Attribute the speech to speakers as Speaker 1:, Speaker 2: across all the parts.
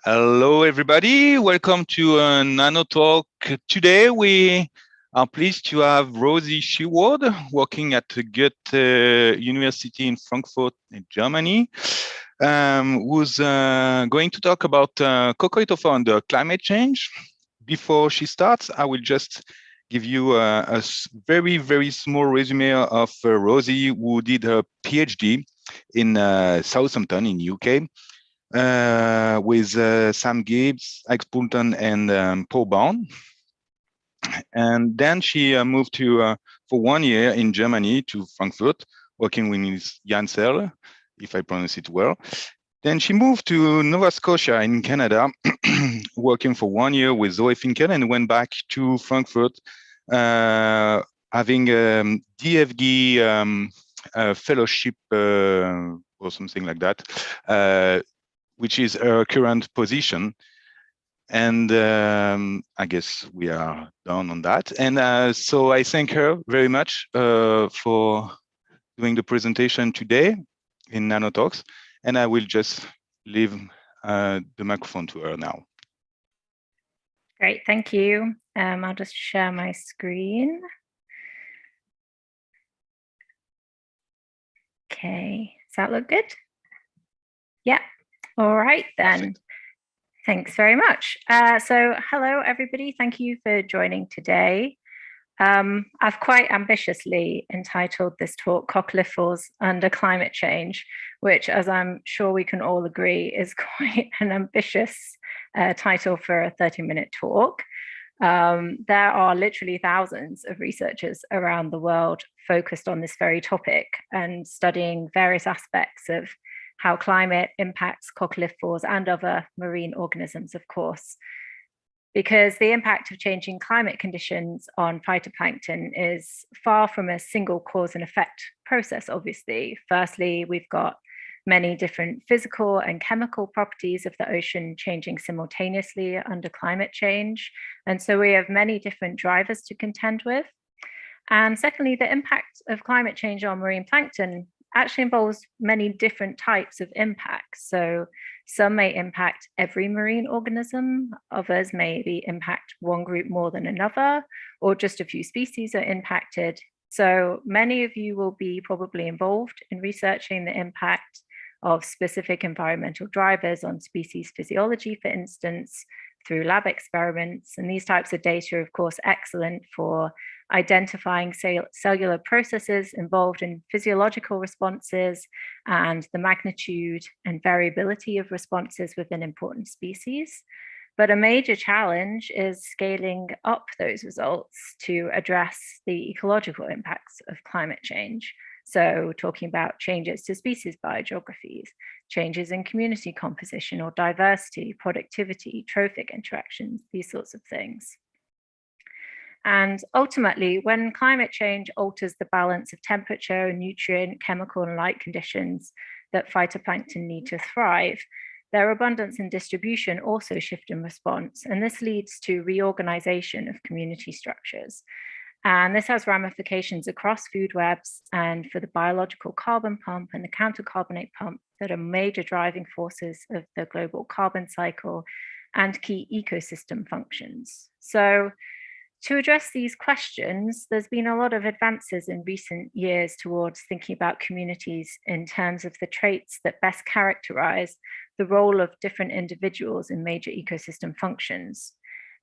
Speaker 1: Hello, everybody. Welcome to NannoTalk. Today, we are pleased to have Rosie Sheward working at the Goethe University in Frankfurt, in Germany, who's going to talk about Coccolithophores and climate change. Before she starts, I will just give you a very, very small resume of Rosie, who did her PhD in Southampton in UK. With Sam Gibbs, Alex Poulton, and Paul Baum. And then she moved to for 1 year in Germany to Frankfurt, working with Jan Cellular, if I pronounce it well. Then she moved to Nova Scotia in Canada, working for 1 year with Zoe Finkel, and went back to Frankfurt, having a DFG fellowship or something like that, which is her current position. And I guess we are done on that. And so I thank her very much for doing the presentation today in NannoTalks. And I will just leave the microphone to her now.
Speaker 2: Great, thank you. I'll just share my screen. Okay, does that look good? Yeah. All right, then. Perfect. Thanks very much. So hello, everybody. Thank you for joining today. I've quite ambitiously entitled this talk Coccolithophores Under Climate Change, which, as I'm sure we can all agree, is quite an ambitious title for a 30-minute talk. There are literally thousands of researchers around the world focused on this very topic and studying various aspects of how climate impacts coccolithophores and other marine organisms, of course, because the impact of changing climate conditions on phytoplankton is far from a single cause and effect process, obviously. Firstly, we've got many different physical and chemical properties of the ocean changing simultaneously under climate change. And so we have many different drivers to contend with. And secondly, the impact of climate change on marine plankton actually involves many different types of impacts. So some may impact every marine organism, others maybe impact one group more than another, or just a few species are impacted. So many of you will be probably involved in researching the impact of specific environmental drivers on species physiology, for instance, through lab experiments. And these types of data are, of course, excellent for identifying cellular processes involved in physiological responses and the magnitude and variability of responses within important species. But a major challenge is scaling up those results to address the ecological impacts of climate change. So talking about changes to species biogeographies, changes in community composition or diversity, productivity, trophic interactions, these sorts of things. And ultimately, when climate change alters the balance of temperature, nutrient, chemical, and light conditions that phytoplankton need to thrive, their abundance and distribution also shift in response. And this leads to reorganization of community structures. And this has ramifications across food webs and for the biological carbon pump and the countercarbonate pump that are major driving forces of the global carbon cycle and key ecosystem functions. So to address these questions, there's been a lot of advances in recent years towards thinking about communities in terms of the traits that best characterize the role of different individuals in major ecosystem functions.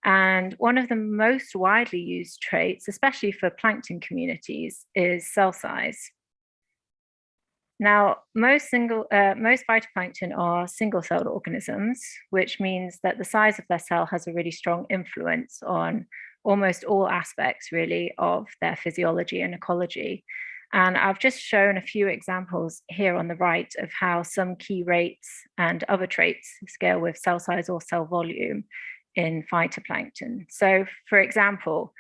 Speaker 2: And one of the most widely used traits, especially for plankton communities, is cell size. Now, most phytoplankton are single-celled organisms, which means that the size of their cell has a really strong influence on almost all aspects, really, of their physiology and ecology. And I've just shown a few examples here on the right of how some key rates and other traits scale with cell size or cell volume in phytoplankton. So, for example,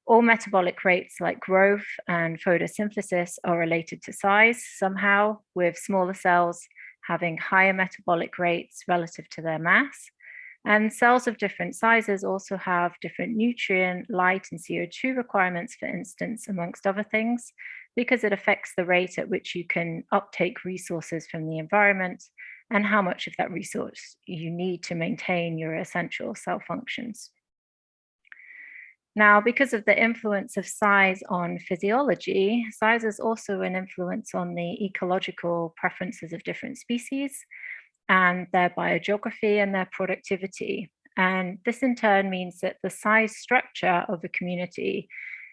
Speaker 2: all metabolic rates like growth and photosynthesis are related to size somehow, with smaller cells having higher metabolic rates relative to their mass. And cells of different sizes also have different nutrient, light, and CO2 requirements, for instance, amongst other things, because it affects the rate at which you can uptake resources from the environment and how much of that resource you need to maintain your essential cell functions. Now, because of the influence of size on physiology, size is also an influence on the ecological preferences of different species and their biogeography and their productivity. And this in turn means that the size structure of a community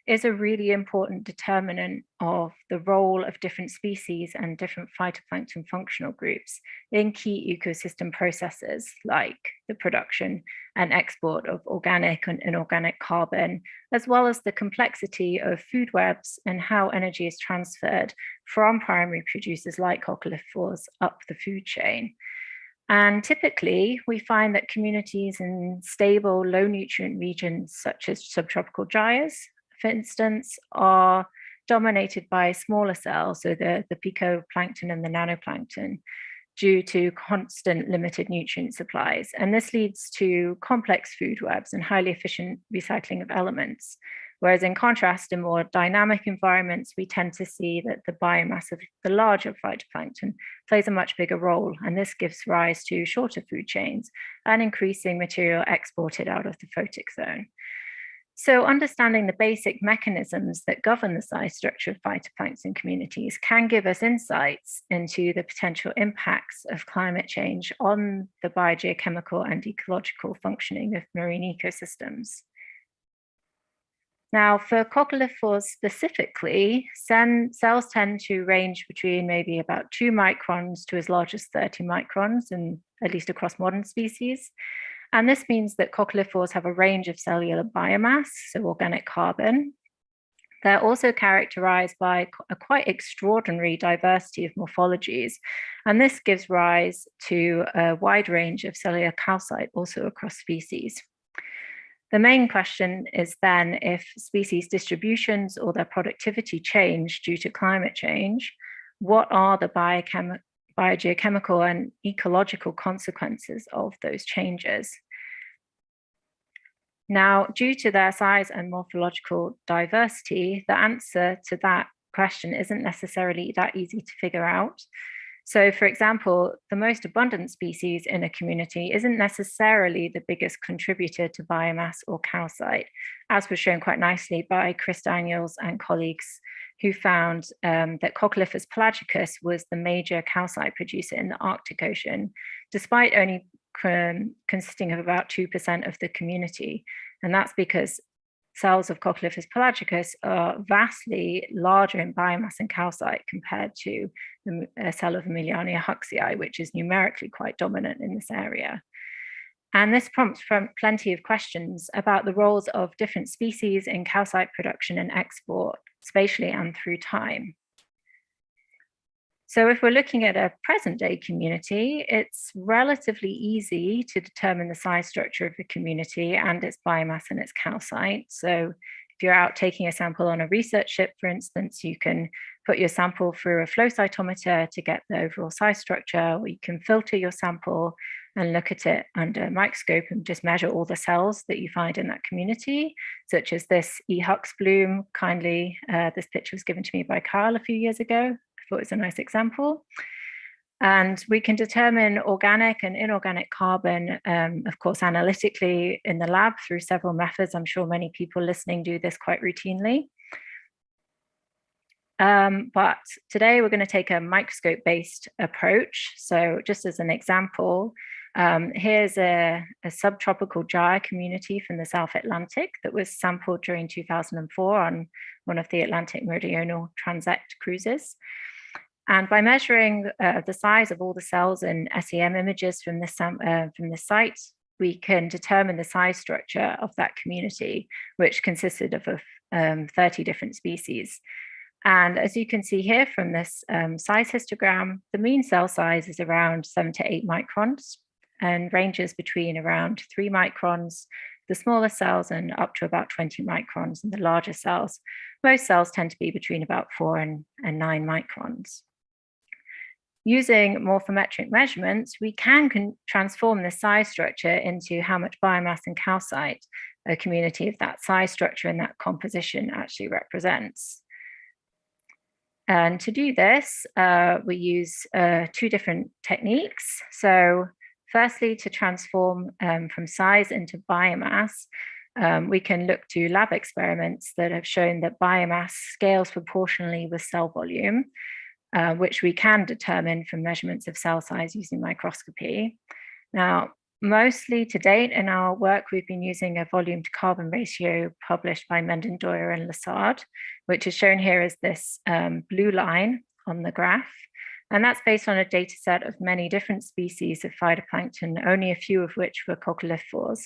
Speaker 2: is a really important determinant of the role of different species and different phytoplankton functional groups in key ecosystem processes like the production and export of organic and inorganic carbon, as well as the complexity of food webs and how energy is transferred from primary producers like Coccolithophores up the food chain. And typically, we find that communities in stable, low nutrient regions, such as subtropical gyres, for instance, are dominated by smaller cells, so the picoplankton and the nanoplankton, due to constant limited nutrient supplies. And this leads to complex food webs and highly efficient recycling of elements. Whereas in contrast, in more dynamic environments, we tend to see that the biomass of the larger phytoplankton plays a much bigger role. And this gives rise to shorter food chains and increasing material exported out of the photic zone. So understanding the basic mechanisms that govern the size structure of phytoplankton communities can give us insights into the potential impacts of climate change on the biogeochemical and ecological functioning of marine ecosystems. Now, for Coccolithophores specifically, cells tend to range between maybe about 2 microns to as large as 30 microns, and at least across modern species. And this means that Coccolithophores have a range of cellular biomass, so organic carbon. They're also characterized by a quite extraordinary diversity of morphologies, and this gives rise to a wide range of cellular calcite also across species. The main question is then if species distributions or their productivity change due to climate change, what are the biogeochemical and ecological consequences of those changes? Now, due to their size and morphological diversity, the answer to that question isn't necessarily that easy to figure out. So, for example, the most abundant species in a community isn't necessarily the biggest contributor to biomass or calcite, as was shown quite nicely by Chris Daniels and colleagues, who found that Coccolithophores pelagicus was the major calcite producer in the Arctic Ocean, despite only consisting of about 2% of the community. And that's because cells of Coccolithophores pelagicus are vastly larger in biomass and calcite compared to a cell of Emiliania huxley, which is numerically quite dominant in this area. And this prompts plenty of questions about the roles of different species in calcite production and export, spatially and through time. So if we're looking at a present day community, it's relatively easy to determine the size structure of the community and its biomass and its calcite. So if you're out taking a sample on a research ship, for instance, you can put your sample through a flow cytometer to get the overall size structure, or you can filter your sample and look at it under a microscope and just measure all the cells that you find in that community, such as this E. hux bloom. Kindly, this picture was given to me by Carl a few years ago. I thought it was a nice example. And we can determine organic and inorganic carbon, of course, analytically in the lab through several methods. I'm sure many people listening do this quite routinely. But today we're going to take a microscope-based approach. So just as an example, here's a subtropical gyre community from the South Atlantic that was sampled during 2004 on one of the Atlantic Meridional Transect cruises. And by measuring the size of all the cells in SEM images from this site, we can determine the size structure of that community, which consisted of 30 different species. And as you can see here from this size histogram, the mean cell size is around 7 to 8 microns and ranges between around 3 microns, the smaller cells, and up to about 20 microns in the larger cells. Most cells tend to be between about 4 and 9 microns. Using morphometric measurements, we can transform the size structure into how much biomass and calcite a community of that size structure and that composition actually represents. And to do this, we use two different techniques. So firstly, to transform from size into biomass, we can look to lab experiments that have shown that biomass scales proportionally with cell volume, which we can determine from measurements of cell size using microscopy. Now, mostly to date in our work, we've been using a volume to carbon ratio published by Mendendoyer and Lassard, which is shown here as this blue line on the graph. And that's based on a data set of many different species of phytoplankton, only a few of which were Coccolithophores.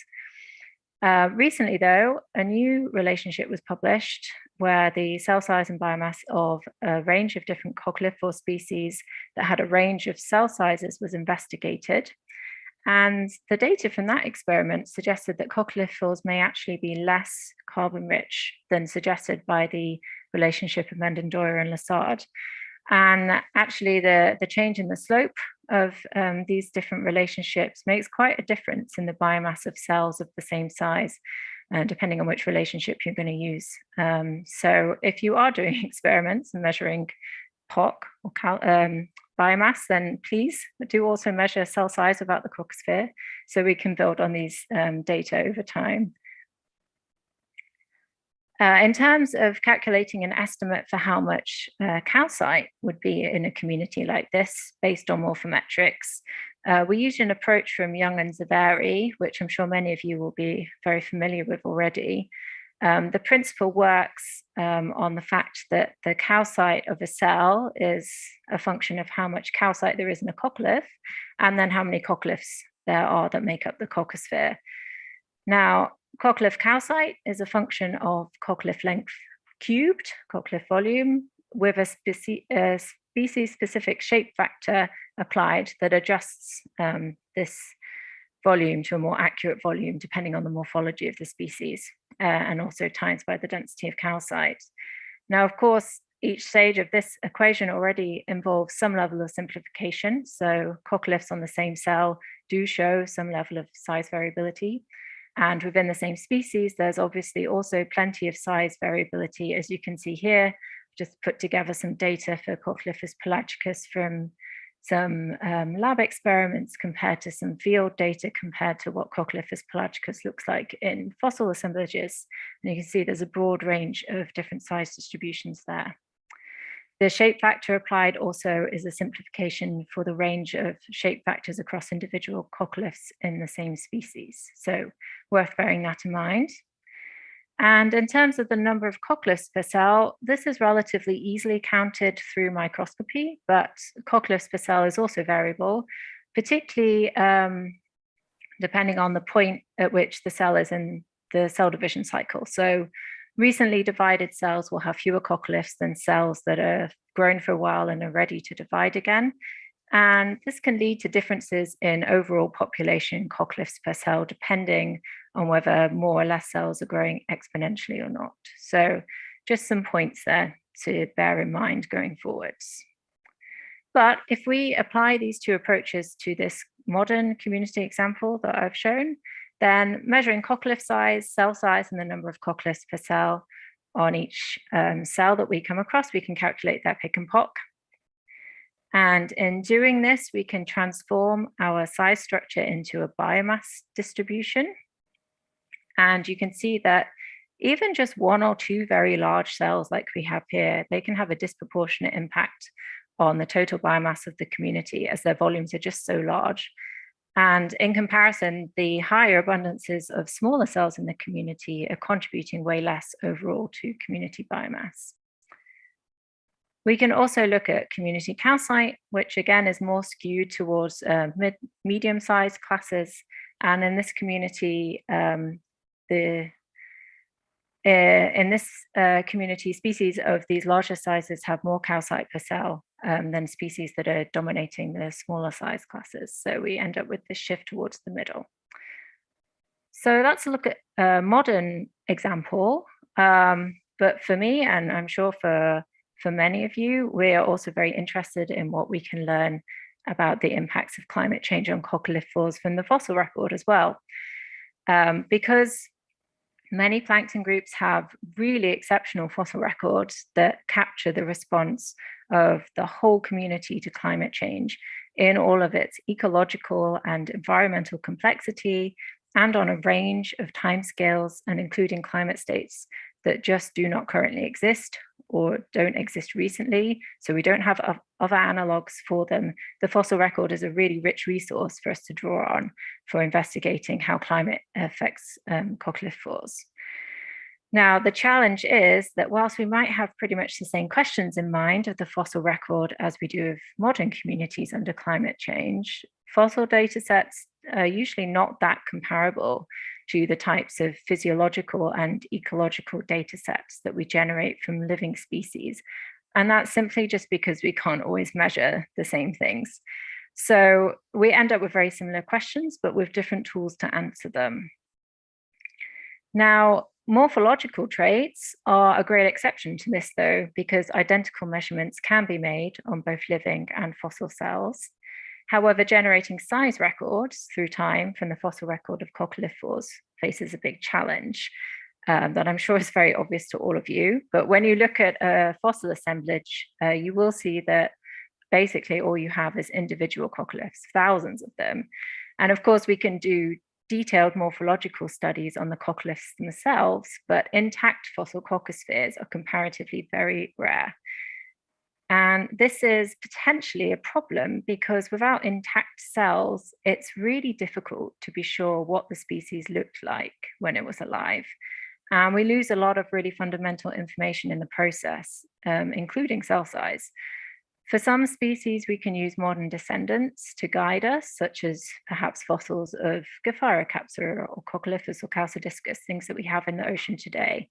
Speaker 2: Recently, though, a new relationship was published where the cell size and biomass of a range of different Coccolithophore species that had a range of cell sizes was investigated. And the data from that experiment suggested that Coccolithophores may actually be less carbon rich than suggested by the relationship of Mendendoyer and Lassard. And actually the change in the slope of these different relationships makes quite a difference in the biomass of cells of the same size, depending on which relationship you're going to use. So if you are doing experiments and measuring POC or biomass, then please do also measure cell size about the croccosphere so we can build on these data over time. In terms of calculating an estimate for how much calcite would be in a community like this based on morphometrics, we used an approach from Young and Zaveri, which I'm sure many of you will be very familiar with already. The principle works on the fact that the calcite of a cell is a function of how much calcite there is in a coccolith, and then how many coccoliths there are that make up the coccosphere. Now, coccolith calcite is a function of coccolith length cubed, coccolith volume, with a species-specific shape factor applied that adjusts this volume to a more accurate volume depending on the morphology of the species, and also times by the density of calcite. Now, of course, each stage of this equation already involves some level of simplification. So coccoliths on the same cell do show some level of size variability. And within the same species, there's obviously also plenty of size variability. As you can see here, just put together some data for Cocklift pelagicus from some lab experiments compared to some field data compared to what Coccolithophores pelagicus looks like in fossil assemblages. And you can see there's a broad range of different size distributions there. The shape factor applied also is a simplification for the range of shape factors across individual coccoliths in the same species. So worth bearing that in mind. And in terms of the number of coccoliths per cell, this is relatively easily counted through microscopy, but coccoliths per cell is also variable, particularly depending on the point at which the cell is in the cell division cycle. So recently divided cells will have fewer coccoliths than cells that are grown for a while and are ready to divide again. And this can lead to differences in overall population coccoliths per cell, depending on whether more or less cells are growing exponentially or not. So just some points there to bear in mind going forwards. But if we apply these two approaches to this modern community example that I've shown, then measuring coccolith size, cell size, and the number of coccoliths per cell on each cell that we come across, we can calculate their pick and POC. And in doing this, we can transform our size structure into a biomass distribution. And you can see that even just one or two very large cells like we have here, they can have a disproportionate impact on the total biomass of the community as their volumes are just so large. And in comparison, the higher abundances of smaller cells in the community are contributing way less overall to community biomass. We can also look at community calcite, which again is more skewed towards medium-sized classes. And in this community, community, species of these larger sizes have more calcite per cell than species that are dominating the smaller size classes. So we end up with this shift towards the middle. So that's a look at a modern example. But for me, and I'm sure for many of you, we are also very interested in what we can learn about the impacts of climate change on coccolithophores from the fossil record as well. Because Many plankton groups have really exceptional fossil records that capture the response of the whole community to climate change in all of its ecological and environmental complexity, and on a range of timescales, and including climate states that just do not currently exist or don't exist recently. So we don't have other analogs for them. The fossil record is a really rich resource for us to draw on for investigating how climate affects coccolithophores. Now, the challenge is that whilst we might have pretty much the same questions in mind of the fossil record as we do of modern communities under climate change, fossil data sets are usually not that comparable to the types of physiological and ecological data sets that we generate from living species. And that's simply just because we can't always measure the same things. So we end up with very similar questions, but with different tools to answer them. Now, morphological traits are a great exception to this, though, because identical measurements can be made on both living and fossil cells. However, generating size records through time from the fossil record of coccolithophores faces a big challenge that I'm sure is very obvious to all of you. But when you look at a fossil assemblage, you will see that basically all you have is individual coccoliths, thousands of them. And of course, we can do detailed morphological studies on the coccoliths themselves, but intact fossil coccospheres are comparatively very rare. And this is potentially a problem because without intact cells, it's really difficult to be sure what the species looked like when it was alive. And we lose a lot of really fundamental information in the process, including cell size. For some species, we can use modern descendants to guide us, such as perhaps fossils of Gophyrochapsa or Coccolithus or Calcidiscus, things that we have in the ocean today.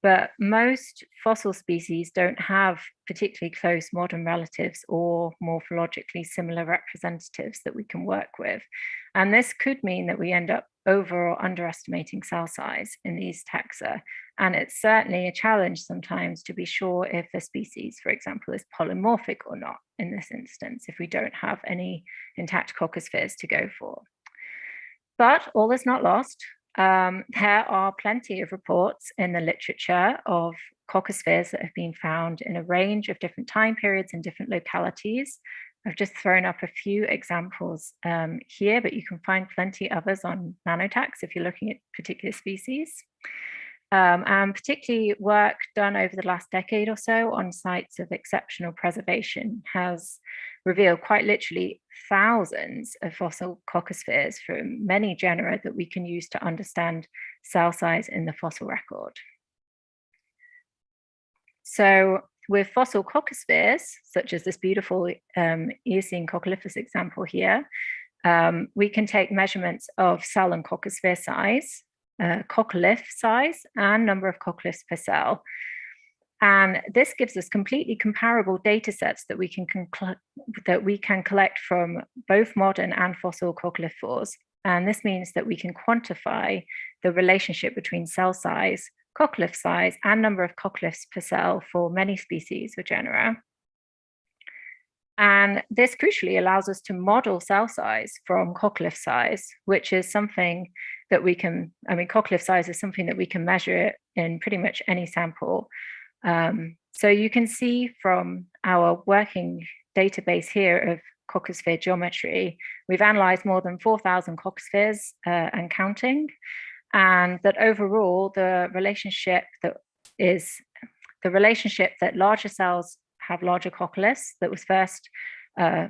Speaker 2: But most fossil species don't have particularly close modern relatives or morphologically similar representatives that we can work with. And this could mean that we end up over or underestimating cell size in these taxa. And it's certainly a challenge sometimes to be sure if a species, for example, is polymorphic or not in this instance, if we don't have any intact coccospheres to go for. But all is not lost. There are plenty of reports in the literature of coccospheres that have been found in a range of different time periods and different localities. I've just thrown up a few examples here, but you can find plenty others on NannoTalks if you're looking at particular species. And particularly work done over the last decade or so on sites of exceptional preservation has revealed quite literally thousands of fossil coccospheres from many genera that we can use to understand cell size in the fossil record. So with fossil coccospheres, such as this beautiful Eocene Cocklift example here, we can take measurements of cell and coccosphere size, coccolith size, and number of coccoliths per cell. And this gives us completely comparable data sets that we can collect from both modern and fossil coccolithophores. And this means that we can quantify the relationship between cell size, coccolith size, and number of coccoliths per cell for many species or genera. And this crucially allows us to model cell size from coccolith size, which is something that we can, coccolith size is something that we can measure in pretty much any sample. So you can see from our working database here of coccosphere geometry, we've analyzed more than 4,000 coccospheres and counting, and that overall the relationship that larger cells have larger coccoliths that was first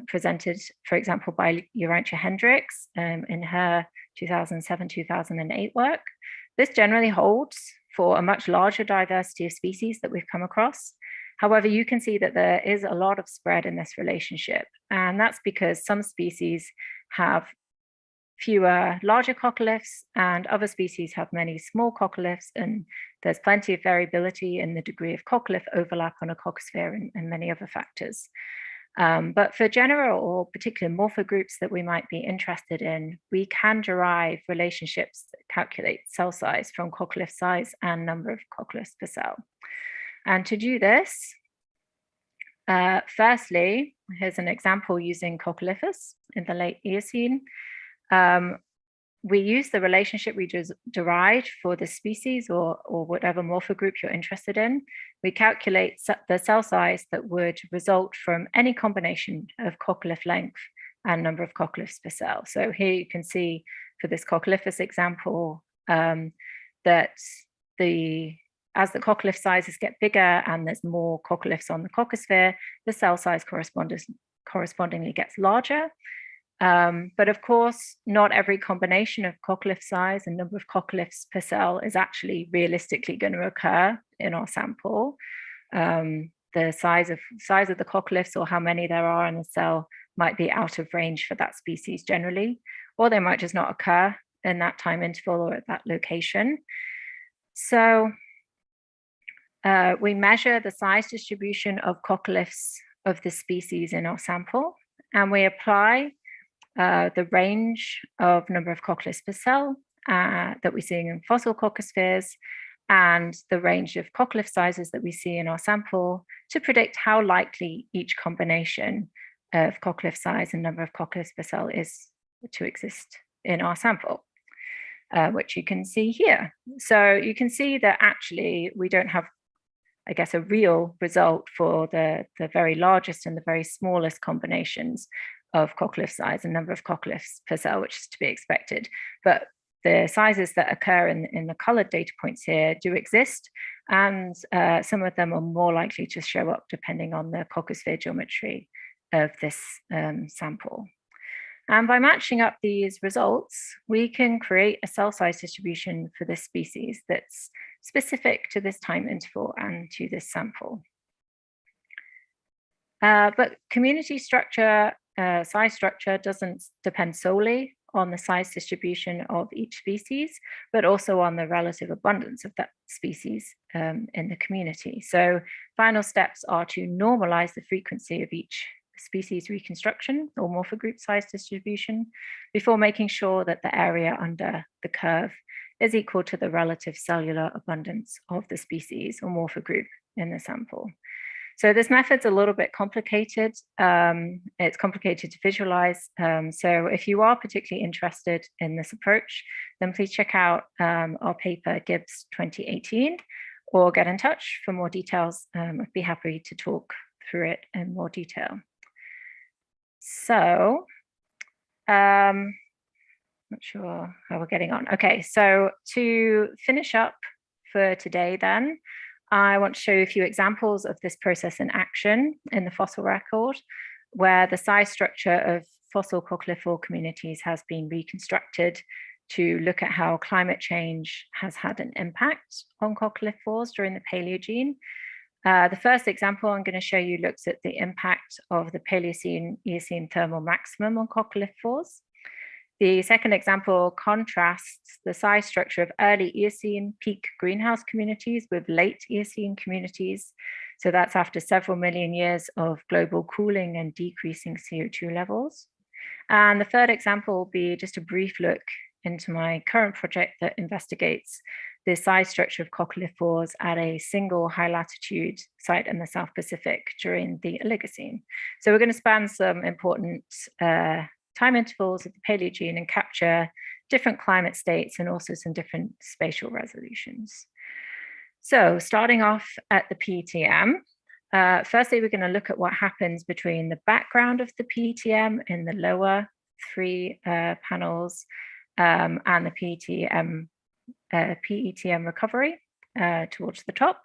Speaker 2: presented, for example, by Urantia Hendricks in her 2007-2008 work. This generally holds for a much larger diversity of species that we've come across. However, you can see that there is a lot of spread in this relationship, and that's because some species have fewer larger coccoliths and other species have many small coccoliths, and there's plenty of variability in the degree of coccolith overlap on a coccosphere and many other factors. But for genera or particular morphogroups that we might be interested in, we can derive relationships that calculate cell size from coccolith size and number of coccoliths per cell. And to do this, firstly, here's an example using Coccolithus in the late Eocene. we use the relationship we derived for the species or whatever morphogroup you're interested in. We calculate the cell size that would result from any combination of coccolith length and number of coccoliths per cell. So here you can see for this Coccolithus example that as the coccolith sizes get bigger and there's more coccoliths on the coccosphere, the cell size correspondingly gets larger. But of course, not every combination of coccolith size and number of coccoliths per cell is actually realistically going to occur in our sample. The size of the coccoliths or how many there are in a cell might be out of range for that species generally, or they might just not occur in that time interval or at that location. So we measure the size distribution of coccoliths of the species in our sample, and we apply the range of number of coccoliths per cell that we see in fossil coccospheres and the range of coccolith sizes that we see in our sample to predict how likely each combination of coccolith size and number of coccoliths per cell is to exist in our sample, which you can see here. So you can see that actually we don't have, I guess, a real result for the very largest and the very smallest combinations of coccolith size and number of coccoliths per cell, which is to be expected. But the sizes that occur in the colored data points here do exist, and some of them are more likely to show up depending on the coccosphere geometry of this sample. And by matching up these results, we can create a cell size distribution for this species that's specific to this time interval and to this sample. But community structure, size structure doesn't depend solely on the size distribution of each species, but also on the relative abundance of that species in the community. So final steps are to normalize the frequency of each species reconstruction or morphogroup size distribution before making sure that the area under the curve is equal to the relative cellular abundance of the species or morphogroup in the sample. So this method's a little bit complicated. It's complicated to visualize. So if you are particularly interested in this approach, then please check out our paper Gibbs 2018 or get in touch for more details. I'd be happy to talk through it in more detail. So, not sure how we're getting on. Okay, so to finish up for today then, I want to show you a few examples of this process in action in the fossil record, where the size structure of fossil coccolithore communities has been reconstructed to look at how climate change has had an impact on coccolithores during the Paleogene. The first example I'm going to show you looks at the impact of the Paleocene-Eocene thermal maximum on coccolithores. The second example contrasts the size structure of early Eocene peak greenhouse communities with late Eocene communities. So that's after several million years of global cooling and decreasing CO2 levels. And the third example will be just a brief look into my current project that investigates the size structure of coccolithores at a single high latitude site in the South Pacific during the Oligocene. So we're going to span some important time intervals of the Paleogene and capture different climate states and also some different spatial resolutions. So starting off at the PTM, firstly, we're going to look at what happens between the background of the PTM in the lower three panels and the PETM recovery towards the top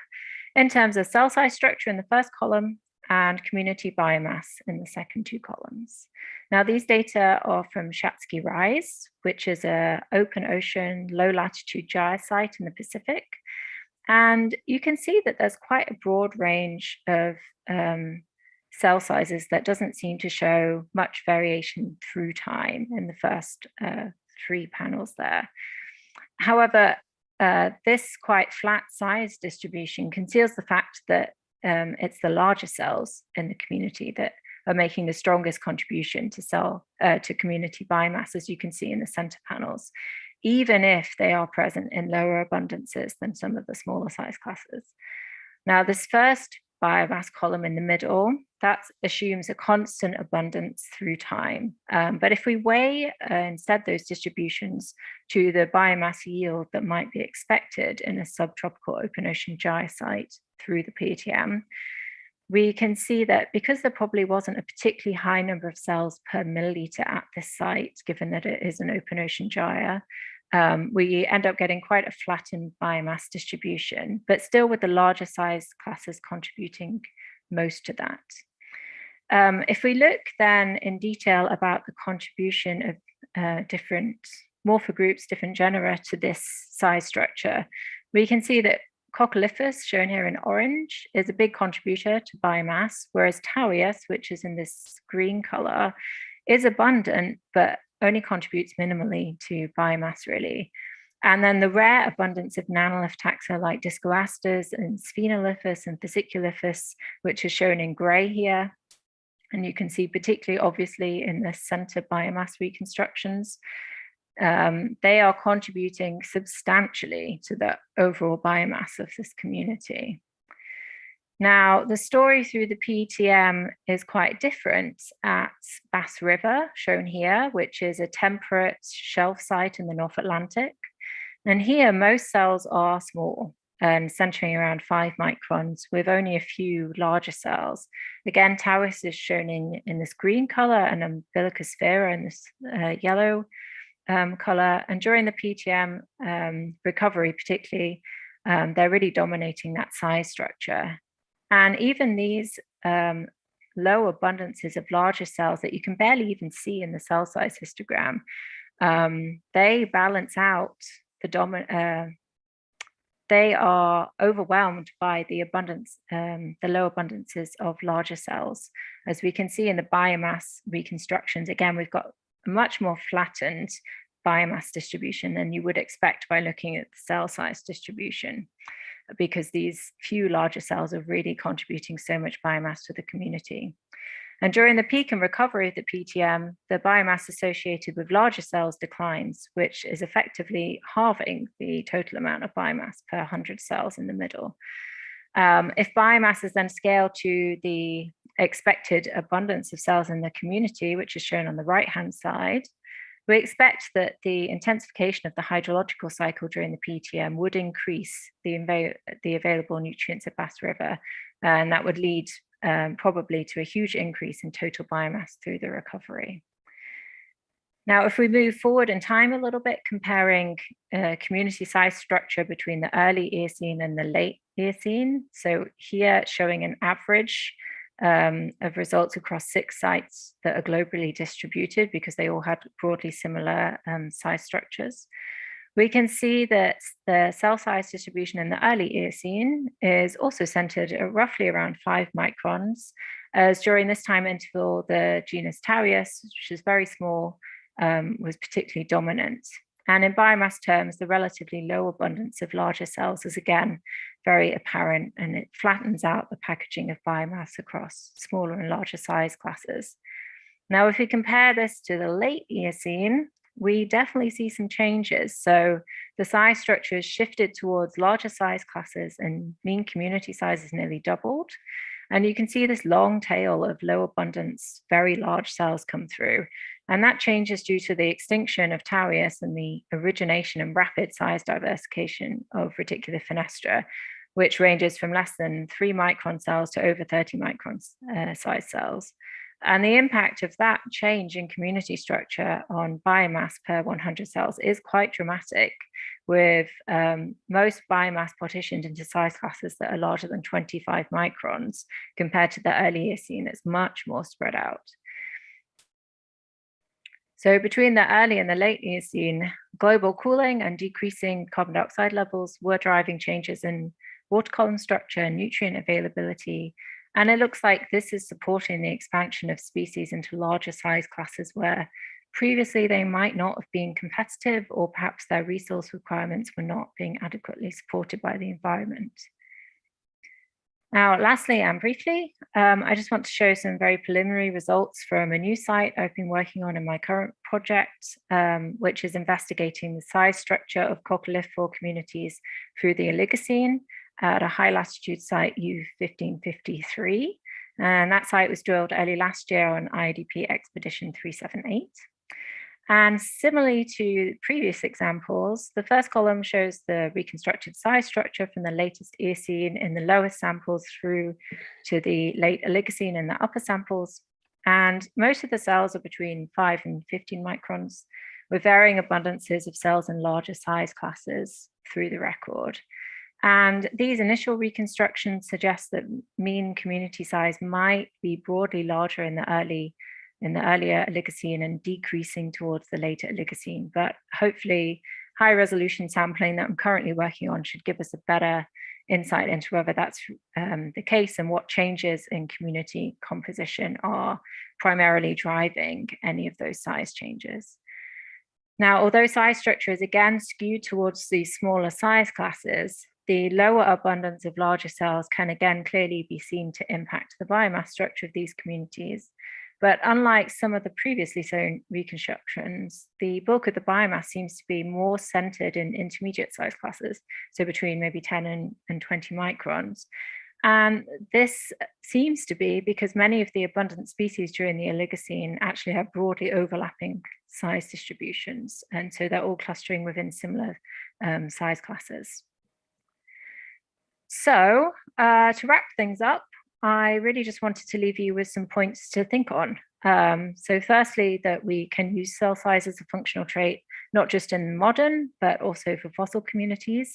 Speaker 2: in terms of cell size structure in the first column and community biomass in the second two columns. Now, these data are from Shatsky Rise, which is an open ocean, low latitude gyre site in the Pacific. And you can see that there's quite a broad range of cell sizes that doesn't seem to show much variation through time in the first three panels there. However, this quite flat size distribution conceals the fact that it's the larger cells in the community that are making the strongest contribution to community biomass, as you can see in the center panels, even if they are present in lower abundances than some of the smaller size classes. Now, this first biomass column in the middle, that assumes a constant abundance through time. But if we weigh instead those distributions to the biomass yield that might be expected in a subtropical open ocean gyre site through the PTM, we can see that because there probably wasn't a particularly high number of cells per milliliter at this site, given that it is an open ocean gyre, we end up getting quite a flattened biomass distribution, but still with the larger size classes contributing most to that. If we look then in detail about the contribution of different morphogroups, different genera to this size structure, we can see that Coccolithophores, shown here in orange, is a big contributor to biomass, whereas Tawias, which is in this green color, is abundant, but only contributes minimally to biomass, really. And then the rare abundance of nanolith taxa like Discoasters and Sphenolithus and Fasciculithus, which is shown in gray here. And you can see particularly obviously in the center biomass reconstructions, they are contributing substantially to the overall biomass of this community. Now, the story through the PTM is quite different at Bass River, shown here, which is a temperate shelf site in the North Atlantic. And here, most cells are small and centering around 5 microns with only a few larger cells. Again, Tawias is shown in this green color and Umbilicus vera in this yellow color. And during the PTM recovery, particularly, they're really dominating that size structure. And even these low abundances of larger cells that you can barely even see in the cell size histogram, they balance out the they are overwhelmed by the abundance, the low abundances of larger cells. As we can see in the biomass reconstructions, again, we've got a much more flattened biomass distribution than you would expect by looking at the cell size distribution, because these few larger cells are really contributing so much biomass to the community. And during the peak and recovery of the PTM, the biomass associated with larger cells declines, which is effectively halving the total amount of biomass per 100 cells in the middle. If biomass is then scaled to the expected abundance of cells in the community, which is shown on the right-hand side, we expect that the intensification of the hydrological cycle during the PTM would increase the available nutrients at Bass River, and that would lead probably to a huge increase in total biomass through the recovery. Now, if we move forward in time a little bit, comparing community size structure between the early Eocene and the late Eocene, so here showing an average of results across 6 sites that are globally distributed because they all had broadly similar size structures. We can see that the cell size distribution in the early Eocene is also centered at roughly around 5 microns, as during this time interval, the genus Tawias, which is very small, was particularly dominant. And in biomass terms, the relatively low abundance of larger cells is again very apparent, and it flattens out the packaging of biomass across smaller and larger size classes. Now, if we compare this to the late Eocene, we definitely see some changes. So the size structure has shifted towards larger size classes, and mean community size is nearly doubled. And you can see this long tail of low abundance, very large cells come through. And that change is due to the extinction of Tawias and the origination and rapid size diversification of Reticular fenestra, which ranges from less than 3 micron cells to over 30 micron size cells. And the impact of that change in community structure on biomass per 100 cells is quite dramatic, with most biomass partitioned into size classes that are larger than 25 microns, compared to the early Eocene that's much more spread out. So between the early and the late Eocene, global cooling and decreasing carbon dioxide levels were driving changes in water column structure and nutrient availability. And it looks like this is supporting the expansion of species into larger size classes where previously they might not have been competitive, or perhaps their resource requirements were not being adequately supported by the environment. Now, lastly and briefly, I just want to show some very preliminary results from a new site I've been working on in my current project, which is investigating the size structure of Coccolithophore communities through the Oligocene. at a high latitude site U1553. And that site was drilled early last year on IDP Expedition 378. And similarly to previous examples, the first column shows the reconstructed size structure from the latest Eocene in the lowest samples through to the late Oligocene in the upper samples. And most of the cells are between 5 and 15 microns, with varying abundances of cells in larger size classes through the record. And these initial reconstructions suggest that mean community size might be broadly larger in the earlier Oligocene and decreasing towards the later Oligocene. But hopefully high resolution sampling that I'm currently working on should give us a better insight into whether that's the case and what changes in community composition are primarily driving any of those size changes. Now, although size structure is again skewed towards these smaller size classes, the lower abundance of larger cells can again clearly be seen to impact the biomass structure of these communities. But unlike some of the previously shown reconstructions, the bulk of the biomass seems to be more centered in intermediate size classes, so between maybe 10 and 20 microns. And this seems to be because many of the abundant species during the Oligocene actually have broadly overlapping size distributions. And so they're all clustering within similar size classes. So to wrap things up, I really just wanted to leave you with some points to think on. So firstly, that we can use cell size as a functional trait, not just in modern, but also for fossil communities.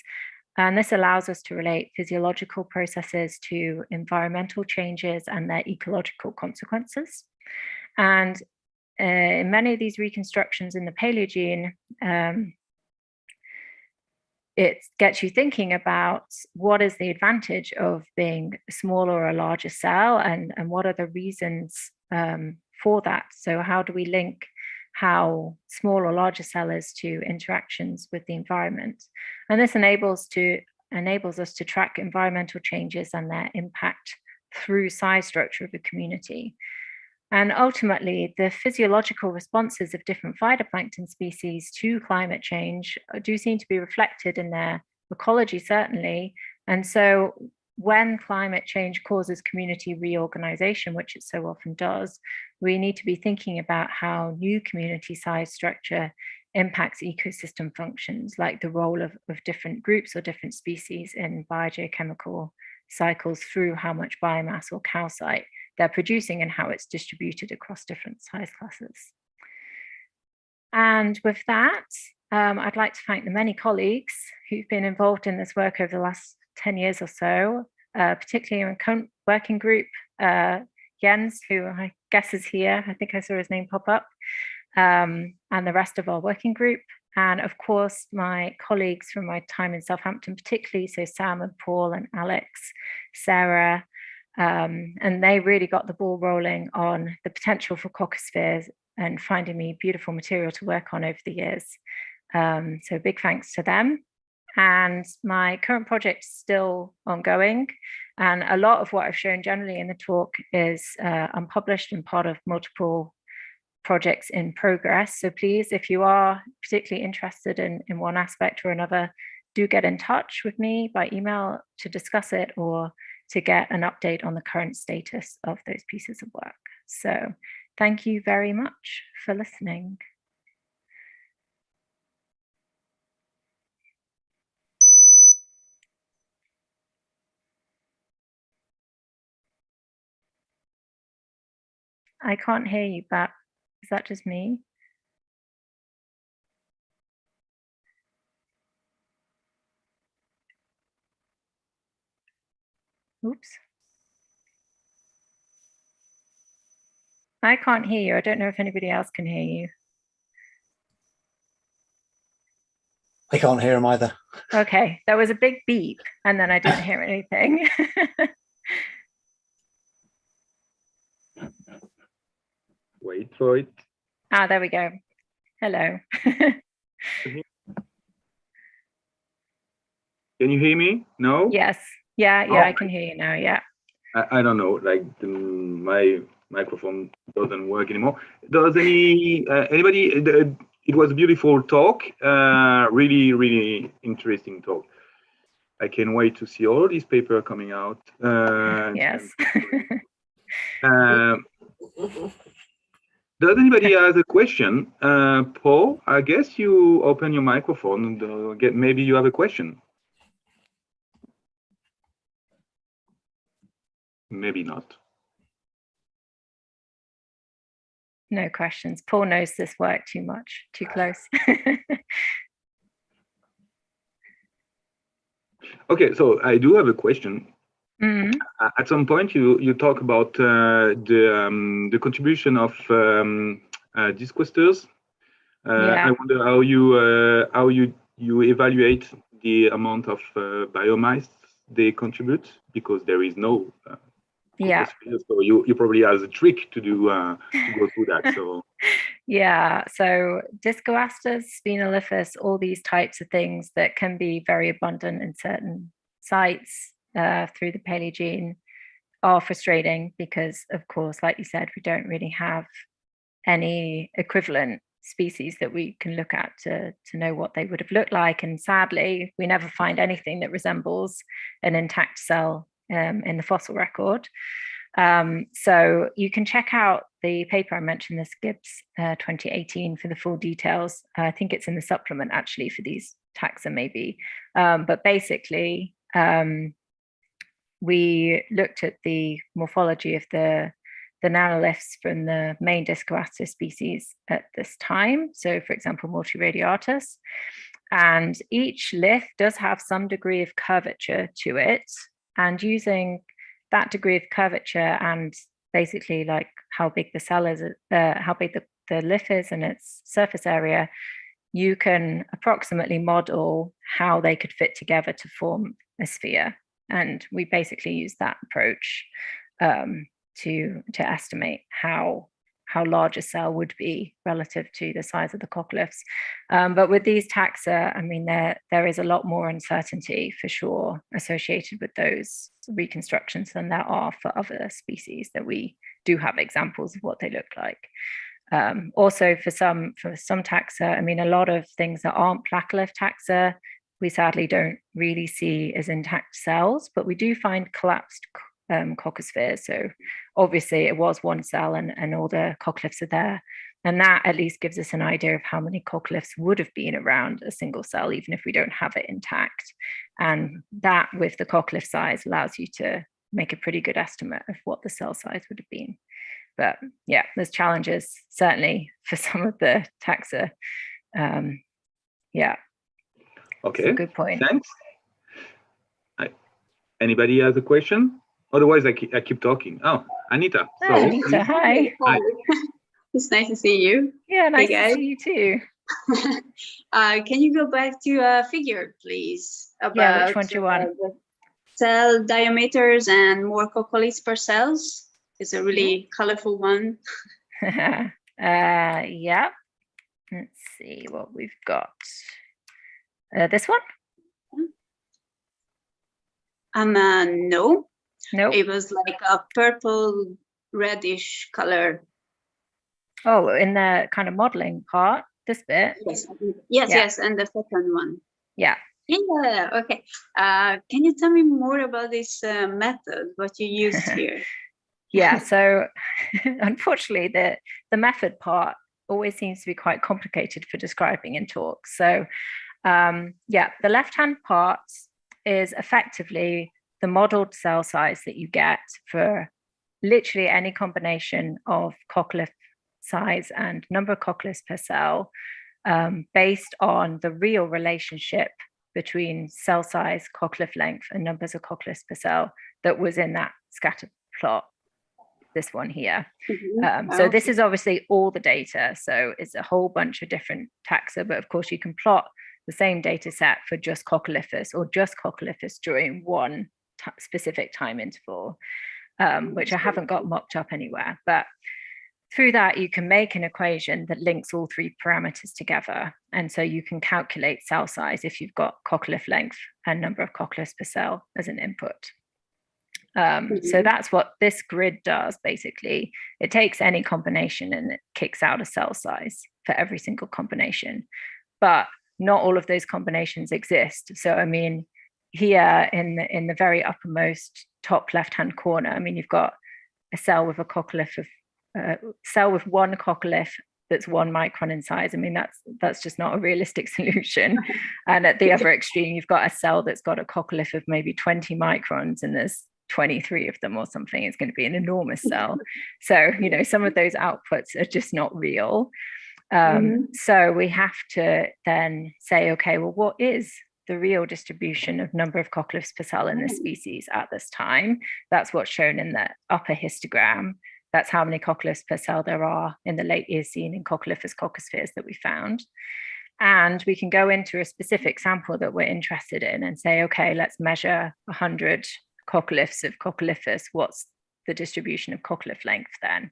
Speaker 2: And this allows us to relate physiological processes to environmental changes and their ecological consequences. And in many of these reconstructions in the Paleogene, it gets you thinking about what is the advantage of being a smaller or a larger cell, and what are the reasons for that. So how do we link how small or larger cell is to interactions with the environment? And this enables us to track environmental changes and their impact through size structure of a community. And ultimately, the physiological responses of different phytoplankton species to climate change do seem to be reflected in their ecology, certainly. And so when climate change causes community reorganization, which it so often does, we need to be thinking about how new community size structure impacts ecosystem functions, like the role of different groups or different species in biogeochemical cycles through how much biomass or calcite they're producing and how it's distributed across different size classes. And with that, I'd like to thank the many colleagues who've been involved in this work over the last 10 years or so, particularly in current working group, Jens, who I guess is here. I think I saw his name pop up, and the rest of our working group. And of course, my colleagues from my time in Southampton, particularly, so Sam and Paul and Alex, Sarah, and they really got the ball rolling on the potential for coccospheres and finding me beautiful material to work on over the years. So big thanks to them. And my current project is still ongoing. And a lot of what I've shown generally in the talk is unpublished and part of multiple projects in progress. So please, if you are particularly interested in one aspect or another, do get in touch with me by email to discuss it or to get an update on the current status of those pieces of work. So thank you very much for listening. I can't hear you, but is that just me? Oops. I can't hear you. I don't know if anybody else can hear you.
Speaker 3: I can't hear him either.
Speaker 2: Okay, there was a big beep and then I didn't hear anything.
Speaker 1: Wait for it.
Speaker 2: Ah, there we go. Hello.
Speaker 1: Can you hear me? No?
Speaker 2: Yes. Yeah,
Speaker 1: Oh,
Speaker 2: I can hear you now. Yeah.
Speaker 1: I don't know, like my microphone doesn't work anymore. Does anybody? It was a beautiful talk, really interesting talk. I can't wait to see all these papers coming out.
Speaker 2: Yes.
Speaker 1: Does anybody has a question? Paul, I guess you open your microphone and maybe you have a question. Maybe not.
Speaker 2: No questions. Paul knows this work too much, too close.
Speaker 1: Okay, so I do have a question.
Speaker 2: Mm-hmm.
Speaker 1: At some point, you talk about the contribution of disc clusters.
Speaker 2: Yeah.
Speaker 1: I wonder how you evaluate the amount of biomass they contribute, because there is no
Speaker 2: Yeah.
Speaker 1: so you probably have a trick to do to go through that. So
Speaker 2: yeah, so discoasters, sphenoliphus, all these types of things that can be very abundant in certain sites through the Paleogene are frustrating because, of course, like you said, we don't really have any equivalent species that we can look at to know what they would have looked like. And sadly, we never find anything that resembles an intact cell in the fossil record. So you can check out the paper I mentioned, this Gibbs 2018, for the full details. I think it's in the supplement actually for these taxa maybe. But basically, we looked at the morphology of the nanoliths from the main discoaster species at this time. So for example, multiradiatus. And each lith does have some degree of curvature to it. And using that degree of curvature and basically like how big the cell is, how big the lith is and its surface area, you can approximately model how they could fit together to form a sphere. And we basically use that approach to estimate how large a cell would be relative to the size of the coccoliths. But with these taxa, I mean, there is a lot more uncertainty for sure associated with those reconstructions than there are for other species that we do have examples of what they look like. Also for some taxa, I mean, a lot of things that aren't placolith taxa, we sadly don't really see as intact cells, but we do find collapsed coccospheres. So obviously it was one cell and all the coccoliths are there. And that at least gives us an idea of how many coccoliths would have been around a single cell, even if we don't have it intact. And that with the coccolith size allows you to make a pretty good estimate of what the cell size would have been. But yeah, there's challenges certainly for some of the taxa. Yeah.
Speaker 1: Okay,
Speaker 2: good point.
Speaker 1: Thanks. Anybody has a question? Otherwise, I keep talking. Oh, Anita.
Speaker 2: So, Anita, hi.
Speaker 4: Hi. It's nice to see you.
Speaker 2: Yeah, nice to see you too.
Speaker 4: Can you go back to a figure, please?
Speaker 2: About, which one do you want?
Speaker 4: Cell diameters and more coccoliths per cells. It's a really colorful one.
Speaker 2: Yeah. Let's see what we've got. This one?
Speaker 4: No.
Speaker 2: Nope.
Speaker 4: It was like a purple reddish color.
Speaker 2: Oh, in the kind of modeling part, this bit.
Speaker 4: Yes, and the second one.
Speaker 2: Yeah.
Speaker 4: Okay. Can you tell me more about this method, what you used here?
Speaker 2: Yeah, so unfortunately, the method part always seems to be quite complicated for describing in talks. So yeah, the left-hand part is effectively the modeled cell size that you get for literally any combination of coccolith size and number of coccoliths per cell based on the real relationship between cell size, coccolith length, and numbers of coccoliths per cell that was in that scatter plot, this one here. So this is obviously all the data. So it's a whole bunch of different taxa, but of course you can plot the same data set for just Coccolithus or just Coccolithus during one specific time interval, which I haven't got mocked up anywhere. But through that, you can make an equation that links all three parameters together. And so you can calculate cell size if you've got coccolith length and number of coccoliths per cell as an input. So that's what this grid does, basically. It takes any combination and it kicks out a cell size for every single combination. But not all of those combinations exist. So, I mean, here in the very uppermost top left-hand corner, I mean, you've got a cell with a coccolith cell with one coccolith that's 1 micron in size. I mean, that's just not a realistic solution. And at the other extreme, you've got a cell that's got a coccolith of maybe 20 microns, and there's 23 of them or something. It's going to be an enormous cell. So, you know, some of those outputs are just not real. So we have to then say, okay, well, what is the real distribution of number of coccoliths per cell in this species at this time? That's what's shown in the upper histogram. That's how many coccoliths per cell there are in the late Eocene in Coccolithus coccospheres that we found. And we can go into a specific sample that we're interested in and say, okay, let's measure 100 coccoliths of Coccolithus. What's the distribution of coccolith length then?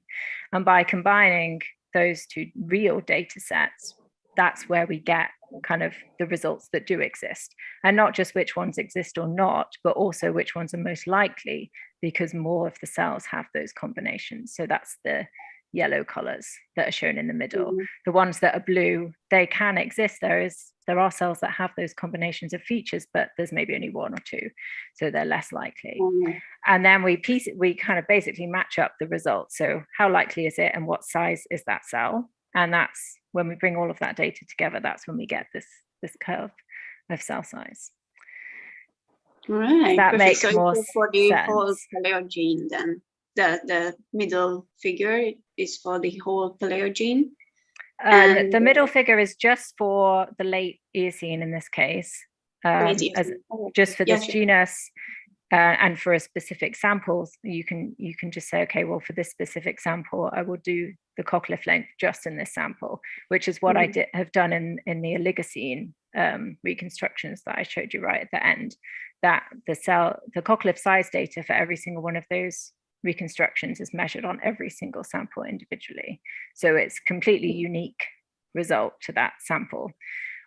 Speaker 2: And by combining those two real data sets, that's where we get kind of the results that do exist, and not just which ones exist or not, but also which ones are most likely, because more of the cells have those combinations. So that's the yellow colors that are shown in the middle. The ones that are blue, they can exist. There are cells that have those combinations of features, but there's maybe only 1 or 2, so they're less likely. And then we kind of basically match up the results. So how likely is it, and what size is that cell? And that's when we bring all of that data together, that's when we get this curve of cell size.
Speaker 4: Right.
Speaker 2: Does that make
Speaker 4: so
Speaker 2: more
Speaker 4: for the
Speaker 2: sense?
Speaker 4: whole paleogene, then the middle figure is for the whole paleogene.
Speaker 2: And the middle figure is just for the late Eocene in this case, just for this genus. And for a specific samples, you can just say, okay, well, for this specific sample, I will do the coccolith length just in this sample, which is what I have done in the Oligocene reconstructions that I showed you right at the end. That the coccolith size data for every single one of those reconstructions is measured on every single sample individually. So it's completely unique result to that sample.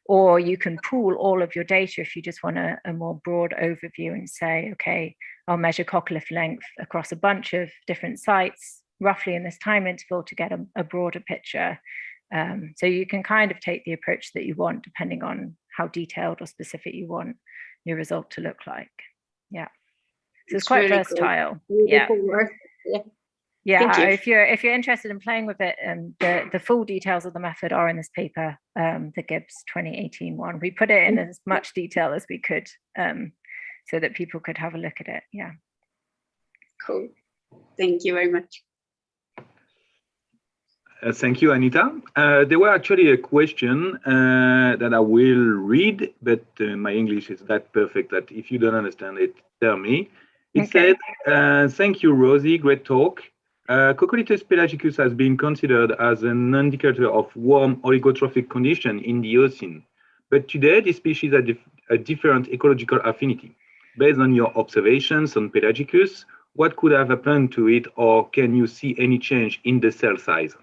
Speaker 2: Or you can pool all of your data if you just want a more broad overview and say, okay, I'll measure coccolith length across a bunch of different sites, roughly in this time interval, to get a broader picture. So you can kind of take the approach that you want, depending on how detailed or specific you want your result to look like. Yeah. So it's quite really versatile.
Speaker 4: Cool. Really cool work.
Speaker 2: Yeah, if you're interested in playing with it, the full details of the method are in this paper, the Gibbs 2018 one. We put it in as much detail as we could, so that people could have a look at it. Yeah.
Speaker 4: Cool. Thank you very much.
Speaker 1: Thank you, Anita. There were actually a question that I will read, but my English is that perfect that if you don't understand it, tell me. It said, thank you, Rosie, great talk. Coccolitus pelagicus has been considered as an indicator of warm oligotrophic condition in the Eocene, but today this species has a different ecological affinity. Based on your observations on pelagicus, what could have happened to it, or can you see any change in the cell size?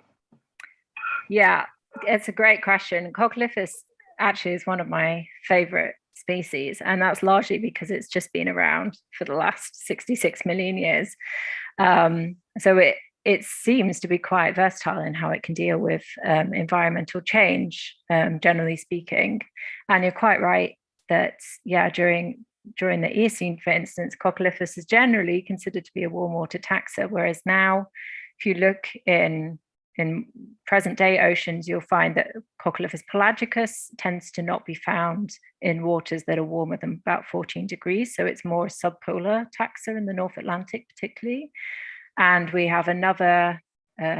Speaker 2: Yeah, it's a great question. Coccolithus actually is one of my favorite species, and that's largely because it's just been around for the last 66 million years. So it seems to be quite versatile in how it can deal with environmental change, generally speaking. And you're quite right that, yeah, during the Eocene, for instance, Coccolithus is generally considered to be a warm water taxa, whereas now, if you look in present day oceans, you'll find that Coccolithus pelagicus tends to not be found in waters that are warmer than about 14 degrees. So it's more subpolar taxa in the North Atlantic, particularly. And we have another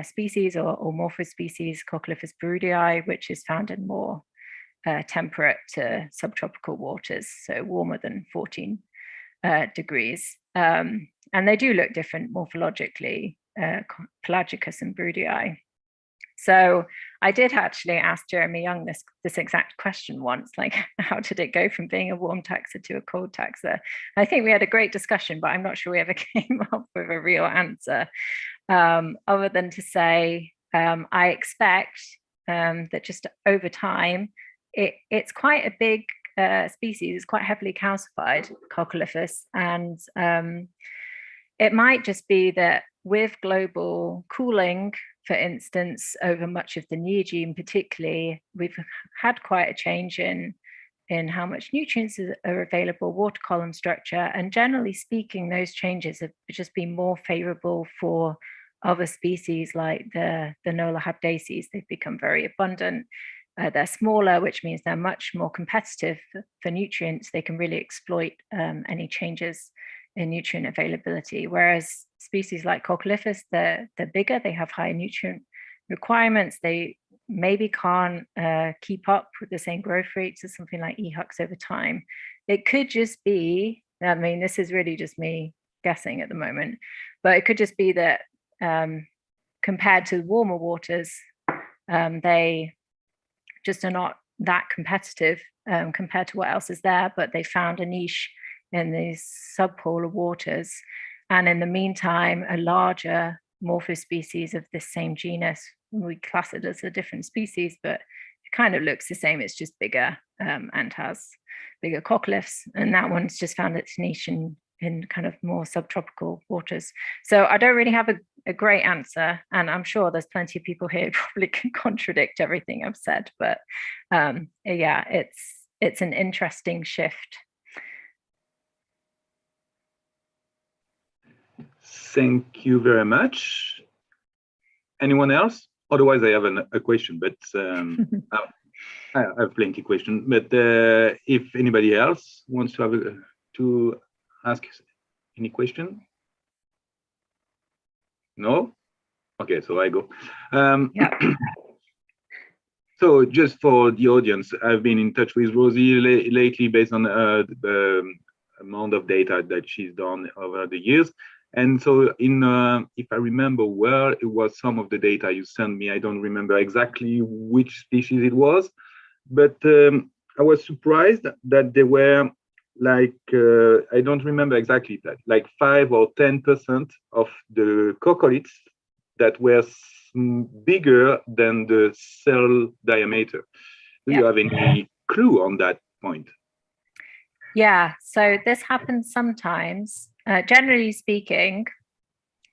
Speaker 2: species or morphospecies, Coccolithus brudii, which is found in more temperate to subtropical waters, so warmer than 14 degrees. And they do look different morphologically, pelagicus and brudii. So I did actually ask Jeremy Young this exact question once, like, how did it go from being a warm taxa to a cold taxa? I think we had a great discussion, but I'm not sure we ever came up with a real answer, other than to say, I expect that just over time, it's quite a big species, it's quite heavily calcified, Coccolithus, and it might just be that with global cooling, for instance, over much of the Neogene particularly, we've had quite a change in in how much nutrients are available, water column structure, and generally speaking, those changes have just been more favorable for other species like the Nola habdaces. They've become very abundant. They're smaller, which means they're much more competitive for nutrients. They can really exploit any changes in nutrient availability. Whereas species like Coccolithophores, they're bigger, they have higher nutrient requirements. They maybe can't keep up with the same growth rates as something like EHUX over time. It could just be, I mean, this is really just me guessing at the moment, but it could just be that compared to warmer waters, they just are not that competitive compared to what else is there, but they found a niche in these subpolar waters. And in the meantime, a larger morphospecies of this same genus, we class it as a different species, but it kind of looks the same, it's just bigger and has bigger cocklifts. And that one's just found its niche in kind of more subtropical waters. So I don't really have a great answer, and I'm sure there's plenty of people here who probably can contradict everything I've said, but yeah, it's an interesting shift.
Speaker 1: Thank you very much. Anyone else? Otherwise, I have a question, but I have plenty of questions. But if anybody else wants to have to ask any question? No? Okay, so I go.
Speaker 2: Yeah.
Speaker 1: So just for the audience, I've been in touch with Rosie lately based on the amount of data that she's done over the years. And so if I remember well, it was some of the data you sent me. I don't remember exactly which species it was, but I was surprised that there were like, I don't remember exactly that, like 5 or 10% of the coccoliths that were bigger than the cell diameter. Do you have any clue on that point?
Speaker 2: Yeah, so this happens sometimes. Generally speaking,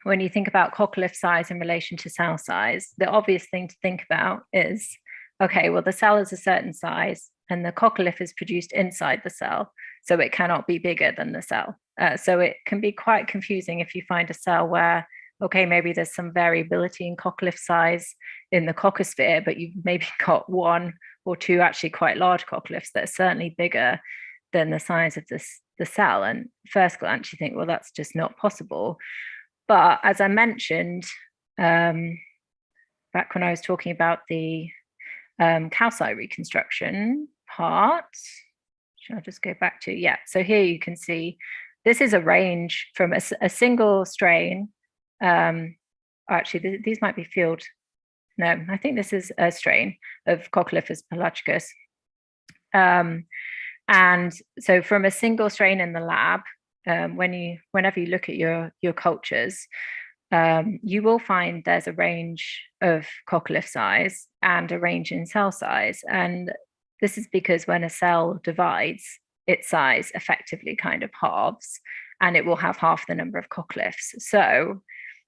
Speaker 2: when you think about coccolith size in relation to cell size, the obvious thing to think about is, okay, well, the cell is a certain size and the coccolith is produced inside the cell, so it cannot be bigger than the cell. So it can be quite confusing if you find a cell where, okay, maybe there's some variability in coccolith size in the coccosphere, but you've maybe got 1 or 2 actually quite large coccoliths that are certainly bigger than the size of the cell. And first glance, you think, well, that's just not possible. But as I mentioned, back when I was talking about the calcite reconstruction part, shall I just go back to, yeah. So here you can see, this is a range from a single strain. Actually, these might be field. No, I think this is a strain of Coccolithophores pelagicus. And so from a single strain in the lab, whenever you look at your cultures, you will find there's a range of coccolith size and a range in cell size. And this is because when a cell divides, its size effectively kind of halves, and it will have half the number of coccoliths. So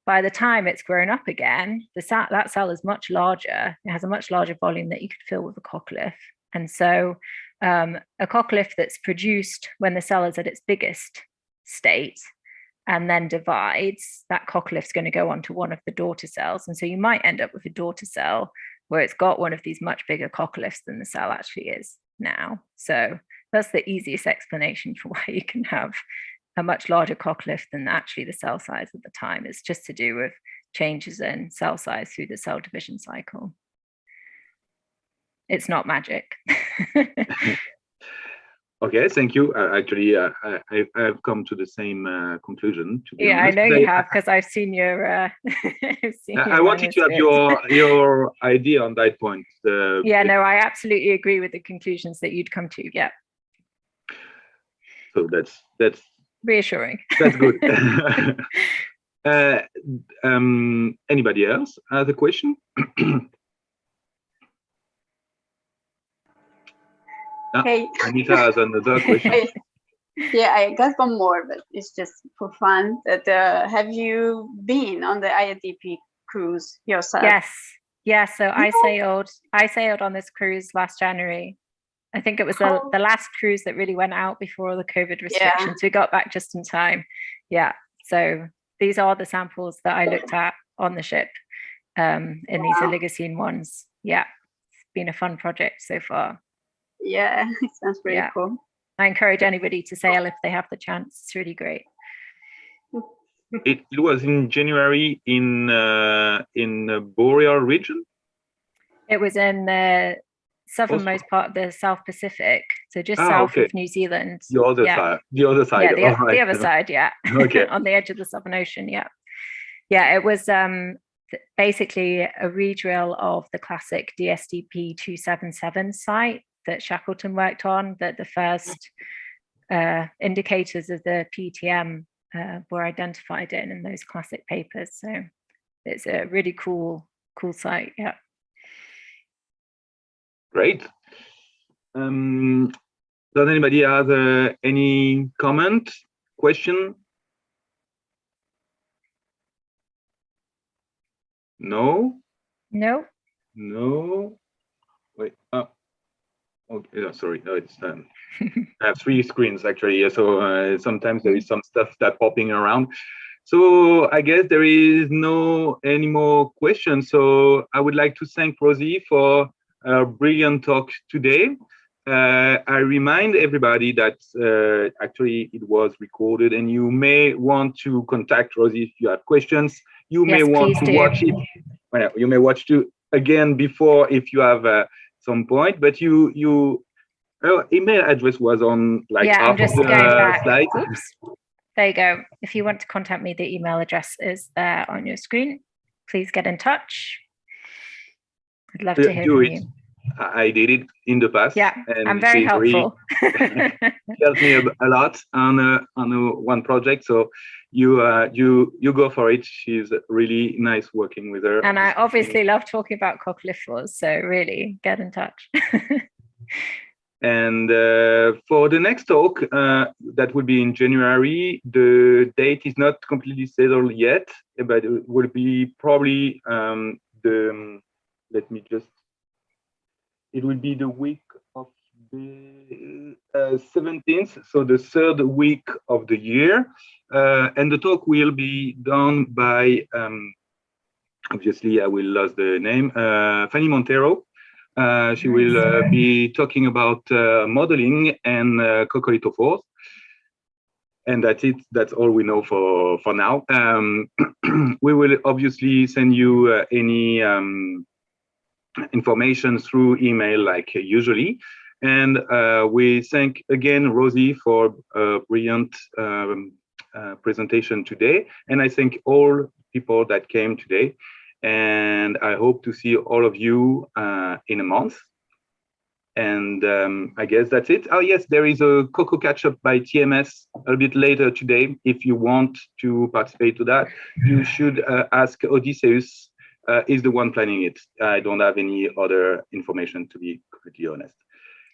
Speaker 2: by the time it's grown up again, that cell is much larger. It has a much larger volume that you could fill with a coccolith. And so a coccolith that's produced when the cell is at its biggest state and then divides, that coccolith is going to go on to one of the daughter cells. And so you might end up with a daughter cell where it's got one of these much bigger coccoliths than the cell actually is now. So that's the easiest explanation for why you can have a much larger coccolith than actually the cell size at the time. It's just to do with changes in cell size through the cell division cycle. It's not magic.
Speaker 1: Okay, thank you. Actually, I've come to the same conclusion. To be honest.
Speaker 2: I know you have, because I've seen your.
Speaker 1: I wanted to have your idea on that point.
Speaker 2: Yeah, no, I absolutely agree with the conclusions that you'd come to. Yeah.
Speaker 1: So that's
Speaker 2: reassuring.
Speaker 1: That's good. Anybody else has a question?
Speaker 4: Hey.
Speaker 1: Anita has another question.
Speaker 4: Yeah, I got one more, but it's just for fun. That have you been on the IADP cruise yourself?
Speaker 2: Yes. So I sailed on this cruise last January. I think it was the last cruise that really went out before all the COVID restrictions. We got back just in time. Yeah. So these are the samples that I looked at on the ship in these Oligocene ones. Yeah. It's been a fun project so far.
Speaker 4: Yeah, it sounds pretty cool.
Speaker 2: I encourage anybody to sail if they have the chance. It's really great.
Speaker 1: It was in January in the Boreal region.
Speaker 2: It was in the southernmost part of the South Pacific, so just south of New Zealand.
Speaker 1: The other side. The other side.
Speaker 2: Yeah, the other side. Yeah.
Speaker 1: Okay.
Speaker 2: On the edge of the Southern Ocean. Yeah. Yeah. It was basically a redrill of the classic DSDP 277 site that Shackleton worked on. That the first indicators of the PTM were identified in those classic papers. So it's a really cool site. Yeah.
Speaker 1: Great. Does anybody have any comment, question? No?
Speaker 2: No.
Speaker 1: No. Wait. Oh. Okay. Oh, sorry. No, it's I have 3 screens actually. So sometimes there is some stuff that popping around. So I guess there is no any more questions. So I would like to thank Rosie for a brilliant talk today. I remind everybody that actually it was recorded, and you may want to contact Rosie if you have questions. You may want to watch it. Well, you may watch it again before if you have some point. But your email address was on like
Speaker 2: I'm just going back.
Speaker 1: slide.
Speaker 2: Oops. There you go. If you want to contact me, the email address is there on your screen. Please get in touch. I'd love to hear from you.
Speaker 1: I did it in the past.
Speaker 2: Yeah, and I'm very helpful.
Speaker 1: Helped me a lot on one project. So you go for it. She's really nice working with her.
Speaker 2: And I obviously love talking about Coccolithophores. So really get in touch.
Speaker 1: And for the next talk, that will be in January. The date is not completely settled yet, but it will be probably it will be the week of the 17th, so the 3rd week of the year. And the talk will be done by, obviously I will lose the name, Fanny Montero. She will be talking about modeling and Coccolithophores. And that's it. That's all we know for now. We will obviously send you any information through email like usually. And we thank again Rosie for a brilliant presentation today. And I thank all people that came today. And I hope to see all of you in a month. And I guess that's it. Oh yes, there is a Coco catch-up by TMS a little bit later today. If you want to participate to that, you should ask Odysseus. Is the one planning it. I don't have any other information, to be completely honest.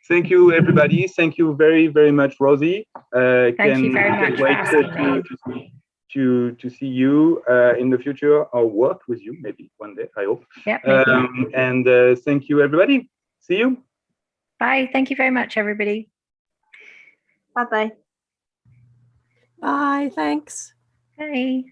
Speaker 1: Thank you, everybody. Thank you very, very much, Rosie.
Speaker 2: Thank you very much for asking me.
Speaker 1: To see you in the future, or work with you maybe one day, I hope.
Speaker 2: Yeah.
Speaker 1: And thank you, everybody. See you.
Speaker 2: Bye. Thank you very much, everybody.
Speaker 4: Bye-bye.
Speaker 5: Bye. Thanks.
Speaker 2: Bye.